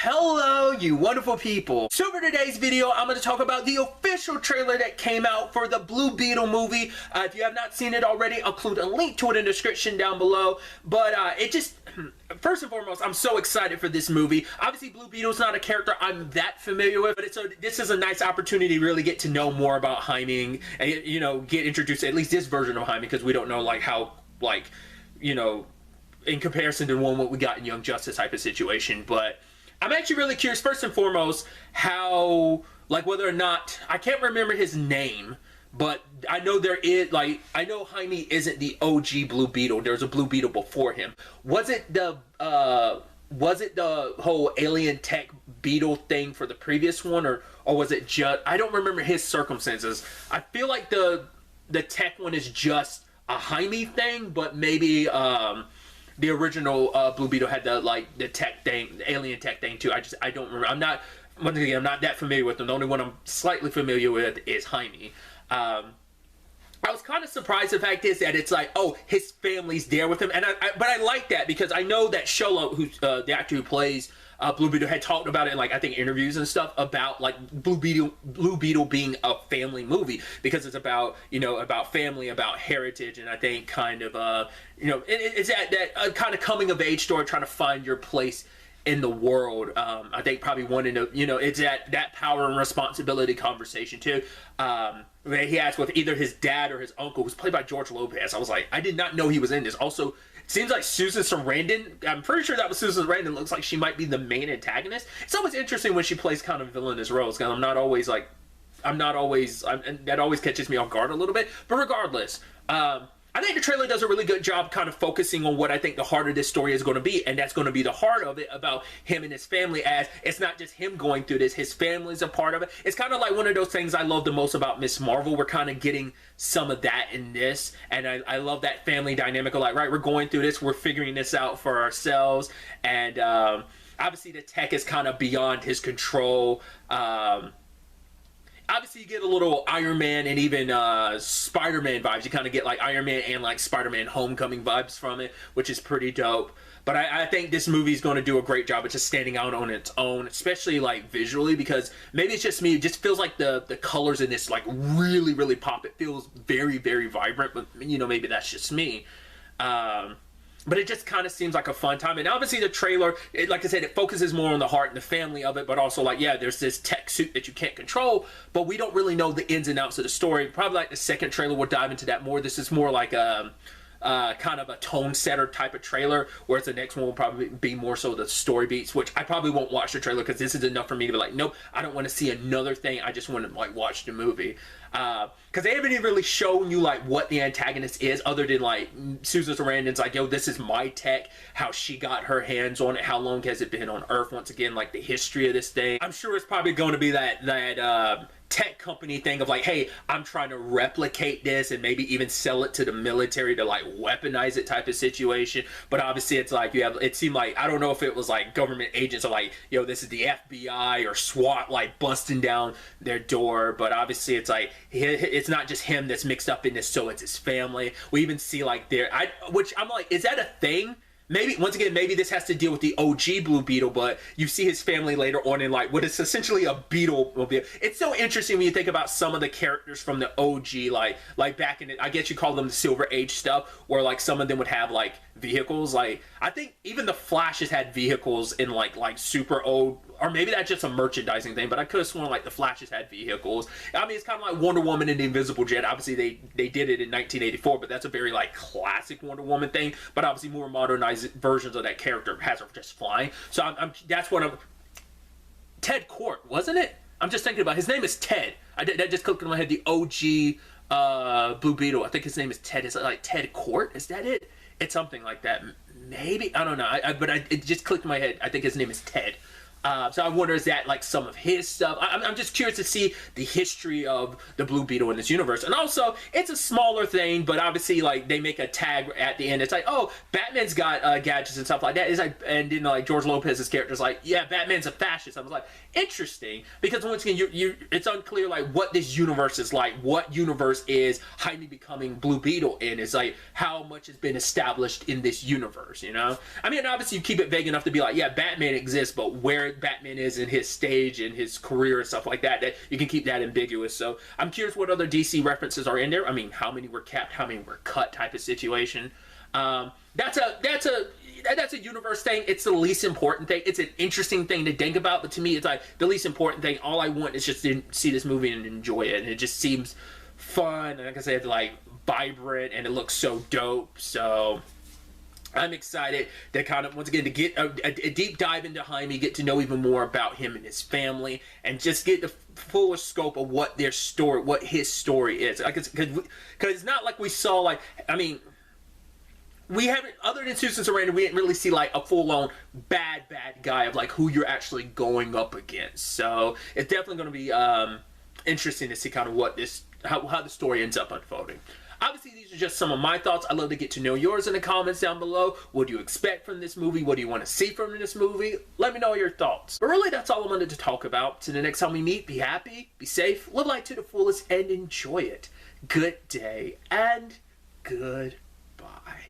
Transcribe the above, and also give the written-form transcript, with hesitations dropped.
Hello, you wonderful people. So for today's video, I'm going to talk about the official trailer that came out for the Blue Beetle movie. If you have not seen it already, I'll include a link to it in the description down below. But first and foremost, I'm so excited for this movie. Obviously, Blue Beetle's not a character I'm that familiar with, but this is a nice opportunity to really get to know more about Jaime and, you know, get introduced to at least this version of Jaime, because we don't know, like, how, like, you know, in comparison to what we got in Young Justice type of situation. But I'm actually really curious, first and foremost, how, like, whether or not, I can't remember his name, but I know there is, like, I know Jaime isn't the OG Blue Beetle. There's a Blue Beetle before him. Was it the whole alien tech beetle thing for the previous one, or was it just, I don't remember his circumstances. I feel like the tech one is just a Jaime thing, but maybe, the original Blue Beetle had the tech thing, the alien tech thing too. I don't remember. Once again, I'm not that familiar with them. The only one I'm slightly familiar with is Jaime. I was kind of surprised. The fact is that it's like, oh, his family's there with him, and but I like that, because I know that Sholo, who's the actor who plays Blue Beetle, had talked about it in, like, I think interviews and stuff about, like, Blue Beetle being a family movie, because it's about, you know, about family, about heritage, and I think kind of you know, it's that kind of coming of age story, trying to find your place in the world. I think probably wanting to, you know, it's that power and responsibility conversation too, that he has with either his dad or his uncle, who's played by George Lopez. I was like, I did not know he was in this. Also, it seems like Susan Sarandon, I'm pretty sure that was Susan Sarandon, looks like she might be the main antagonist. It's always interesting when she plays kind of villainous roles, because that always catches me off guard a little bit. But regardless, I think the trailer does a really good job kind of focusing on what I think the heart of this story is going to be, and that's going to be the heart of it, about him and his family, as it's not just him going through this, his family's a part of it. It's kind of like one of those things I love the most about Miss Marvel. We're kind of getting some of that in this, and I love that family dynamic of, like, right, we're going through this, we're figuring this out for ourselves, and obviously the tech is kind of beyond his control. Obviously, you get a little Iron Man and even Spider-Man vibes. You kind of get, like, Iron Man and, like, Spider-Man Homecoming vibes from it, which is pretty dope. But I think this movie is going to do a great job of just standing out on its own, especially, like, visually, because maybe it's just me. It just feels like the colors in this, like, really, really pop. It feels very, very vibrant, but, you know, maybe that's just me. But it just kind of seems like a fun time. And obviously the trailer, like I said, it focuses more on the heart and the family of it, but also, like, yeah, there's this tech suit that you can't control, but we don't really know the ins and outs of the story. Probably like the second trailer, we'll dive into that more. This is more like a kind of a tone setter type of trailer, whereas the next one will probably be more so the story beats, which I probably won't watch the trailer, because this is enough for me to be like, nope, I don't want to see another thing. I just want to, like, watch the movie. Because they haven't even really shown you, like, what the antagonist is, other than, like, Susan Sarandon's like, yo, this is my tech, how she got her hands on it, how long has it been on Earth, once again, like, the history of this thing. I'm sure it's probably going to be that tech company thing of, like, hey, I'm trying to replicate this and maybe even sell it to the military to, like, weaponize it type of situation. But obviously it's like, it seemed like, I don't know if it was like government agents are like, yo, this is the FBI or SWAT, like, busting down their door. But obviously it's like, it's not just him that's mixed up in this, so it's his family. We even see, like, which I'm like, is that a thing? Maybe, once again, maybe this has to deal with the OG Blue Beetle, but you see his family later on in, like, what is essentially a Beetle mobile. It's so interesting when you think about some of the characters from the OG, like back in it, I guess you call them the Silver Age stuff, where, like, some of them would have, like, vehicles. Like, I think even the Flash has had vehicles in, like super old, or maybe that's just a merchandising thing, but I could have sworn, like, the Flashes had vehicles. I mean, it's kind of like Wonder Woman and the Invisible Jet. Obviously, they did it in 1984, but that's a very, like, classic Wonder Woman thing. But obviously, more modernized versions of that character has her just flying. So that's what I'm... Ted Kort, wasn't it? I'm just thinking about, his name is Ted. That just clicked in my head, the OG Blue Beetle. I think his name is Ted. Is it like Ted Kort? Is that it? It's something like that. Maybe, I don't know. It just clicked in my head. I think his name is Ted. So I wonder, is that, like, some of his stuff? I'm just curious to see the history of the Blue Beetle in this universe. And also, it's a smaller thing, but obviously, like, they make a tag at the end. It's like, oh, Batman's got gadgets and stuff like that. It's like, and then, like, George Lopez's character's like, yeah, Batman's a fascist. I was like, interesting, because once again, it's unclear, like, what this universe is like. What universe is Jaime becoming Blue Beetle in? It's like, how much has been established in this universe, you know? I mean, obviously, you keep it vague enough to be like, yeah, Batman exists, but where Batman is in his stage and his career and stuff like that, that you can keep that ambiguous. So I'm curious what other DC references are in there. I mean, how many were kept, how many were cut type of situation. That's a universe thing. It's the least important thing. It's an interesting thing to think about, but to me, it's like the least important thing. All I want is just to see this movie and enjoy it, and it just seems fun, and like I said, like vibrant, and it looks so dope. So I'm excited to kind of, once again, to get a deep dive into Jaime, get to know even more about him and his family, and just get the fullest scope of what their story, what his story is. Like, because it's not like we saw, like, I mean, we haven't, other than Susan Sarandon, we didn't really see like a full-on bad guy of like who you're actually going up against. So it's definitely going to be interesting to see kind of what this, how the story ends up unfolding. Obviously, these are just some of my thoughts. I'd love to get to know yours in the comments down below. What do you expect from this movie? What do you want to see from this movie? Let me know your thoughts. But really, that's all I wanted to talk about. Till the next time we meet, be happy, be safe, live life to the fullest, and enjoy it. Good day, and goodbye.